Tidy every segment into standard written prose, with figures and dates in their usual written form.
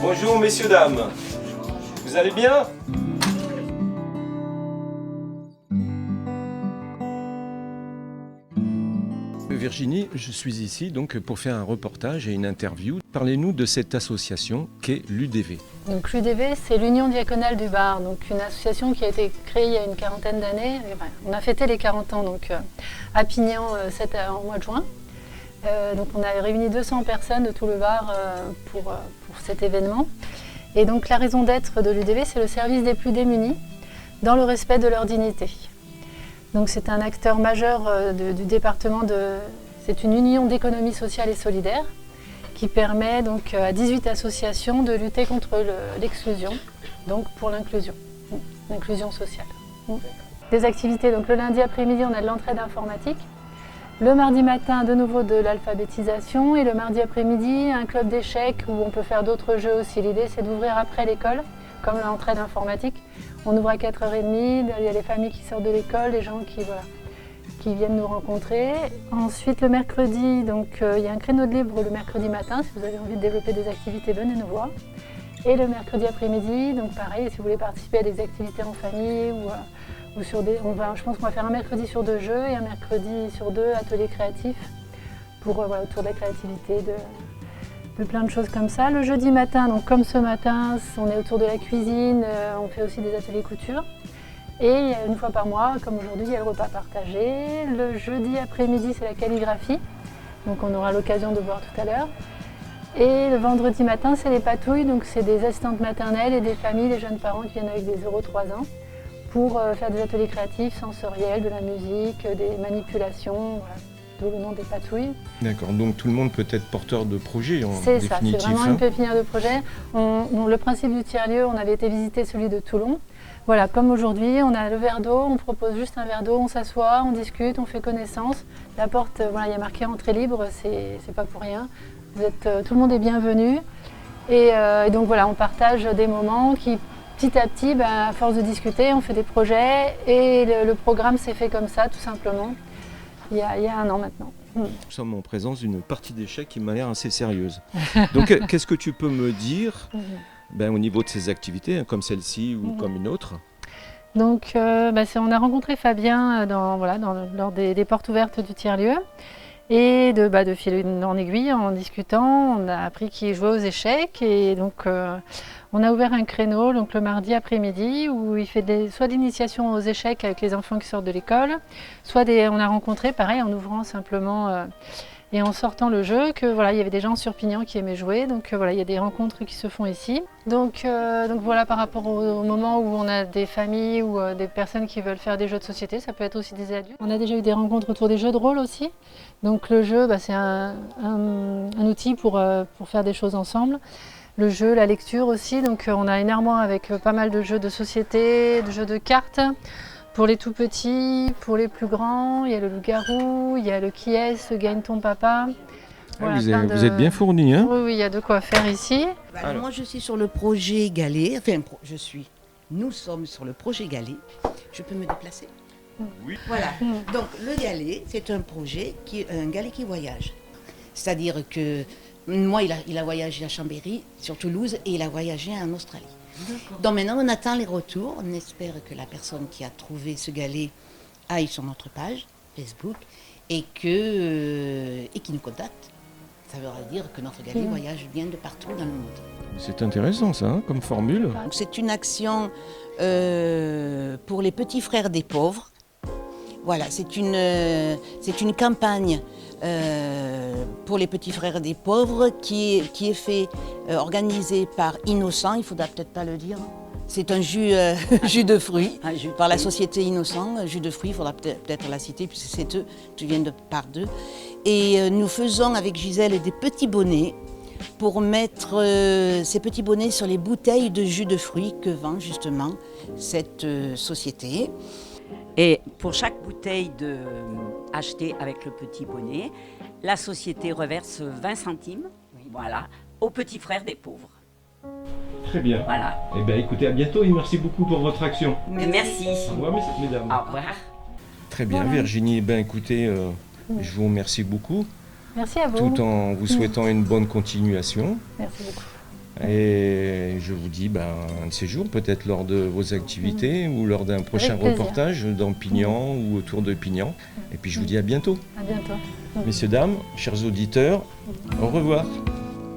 Bonjour messieurs, dames. Vous allez bien? Virginie, je suis ici donc pour faire un reportage et une interview. Parlez-nous de cette association qu'est l'UDV. Donc l'UDV, c'est l'Union diaconale du Var, donc une association qui a été créée il y a une quarantaine d'années. On a fêté les 40 ans donc, à Pignan en mois de juin. Donc on a réuni 200 personnes de tout le Var pour cet événement. Et donc la raison d'être de l'UDV, c'est le service des plus démunis dans le respect de leur dignité. Donc c'est un acteur majeur du département c'est une union d'économie sociale et solidaire qui permet donc à 18 associations de lutter contre l'exclusion, donc pour l'inclusion sociale. Des activités, donc le lundi après-midi on a de l'entraide informatique, le mardi matin de nouveau de l'alphabétisation et le mardi après-midi un club d'échecs où on peut faire d'autres jeux aussi. L'idée c'est d'ouvrir après l'école, comme l'entraide informatique. On ouvre à 4h30, il y a les familles qui sortent de l'école, les gens qui viennent nous rencontrer. Ensuite, le mercredi, donc, il y a un créneau de libre le mercredi matin. Si vous avez envie de développer des activités, venez nous voir. Et le mercredi après-midi, donc pareil, si vous voulez participer à des activités en famille ou sur des... je pense qu'on va faire un mercredi sur 2 jeux et un mercredi sur 2 ateliers créatifs autour de la créativité, de plein de choses comme ça. Le jeudi matin, donc comme ce matin, on est autour de la cuisine, on fait aussi des ateliers couture. Et une fois par mois, comme aujourd'hui, il y a le repas partagé. Le jeudi après-midi, c'est la calligraphie, donc on aura l'occasion de voir tout à l'heure. Et le vendredi matin, c'est les patouilles, donc c'est des assistantes maternelles et des familles, des jeunes parents qui viennent avec des 0-3 ans pour faire des ateliers créatifs, sensoriels, de la musique, des manipulations, voilà. D'où le nom des patouilles. D'accord, donc tout le monde peut être porteur de projet en définitif. C'est ça, c'est vraiment une pépinière de projet. Le principe du tiers-lieu, on avait été visiter celui de Toulon. Voilà, comme aujourd'hui, on a le verre d'eau, on propose juste un verre d'eau, on s'assoit, on discute, on fait connaissance. La porte, il y a marqué entrée libre, c'est pas pour rien. Tout le monde est bienvenu. Et donc voilà, on partage des moments qui, petit à petit, à force de discuter, on fait des projets. Et le programme s'est fait comme ça, tout simplement. Il y a 1 an maintenant. Nous sommes en présence d'une partie d'échecs qui m'a l'air assez sérieuse. Donc qu'est-ce que tu peux me dire au niveau de ces activités, comme celle-ci ou comme une autre? Donc on a rencontré Fabien lors des portes ouvertes du tiers-lieu. Et de fil en aiguille, en discutant, on a appris qu'il jouait aux échecs. Et donc on a ouvert un créneau donc le mardi après-midi où il fait soit d'initiation aux échecs avec les enfants qui sortent de l'école, soit on a rencontré, pareil, en ouvrant simplement et en sortant le jeu, il y avait des gens sur Pignan qui aimaient jouer. Donc il y a des rencontres qui se font ici. Donc voilà, par rapport au moment où on a des familles ou des personnes qui veulent faire des jeux de société, ça peut être aussi des adultes. On a déjà eu des rencontres autour des jeux de rôle aussi. Donc le jeu, c'est un outil pour faire des choses ensemble. Le jeu, la lecture aussi, donc on a une armoire avec pas mal de jeux de société, de jeux de cartes, pour les tout petits, pour les plus grands, il y a le loup-garou, il y a le qui est, gagne ton papa. Voilà, vous êtes bien fournis, hein? Oui, il y a de quoi faire ici. Moi je suis sur le projet Galet, nous sommes sur le projet Galet. Je peux me déplacer? Oui. Voilà, donc le Galet, c'est un projet, un Galet qui voyage. C'est-à-dire que moi, il a voyagé à Chambéry, sur Toulouse, et il a voyagé en Australie. Donc maintenant, on attend les retours. On espère que la personne qui a trouvé ce galet aille sur notre page Facebook et qu'il nous contacte. Ça veut dire que notre galet voyage bien de partout dans le monde. C'est intéressant ça, comme formule. Donc, c'est une action pour les petits frères des pauvres. Voilà, c'est une campagne pour les petits frères des pauvres qui est organisée par Innocent, il faudra peut-être pas le dire. C'est un jus de fruits par la société Innocent, jus de fruits, il faudra peut-être la citer puisque c'est eux qui viennent de part d'eux. Et nous faisons avec Gisèle des petits bonnets pour mettre ces petits bonnets sur les bouteilles de jus de fruits que vend justement cette société. Et pour chaque bouteille achetée avec le petit bonnet, la société reverse 20 centimes aux petits frères des pauvres. Très bien. Voilà. Eh bien écoutez, à bientôt et merci beaucoup pour votre action. Merci. Au revoir mesdames. Au revoir. Très bien Virginie, écoutez, je vous remercie beaucoup. Merci à vous. Tout en vous souhaitant une bonne continuation. Merci beaucoup. Et je vous dis un de ces jours, peut-être lors de vos activités ou lors d'un prochain plaisir. reportage dans Pignan ou autour de Pignan. Et puis je vous dis à bientôt. À bientôt. Messieurs, dames, chers auditeurs, au revoir.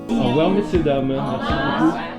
Au revoir, messieurs, dames. Merci beaucoup.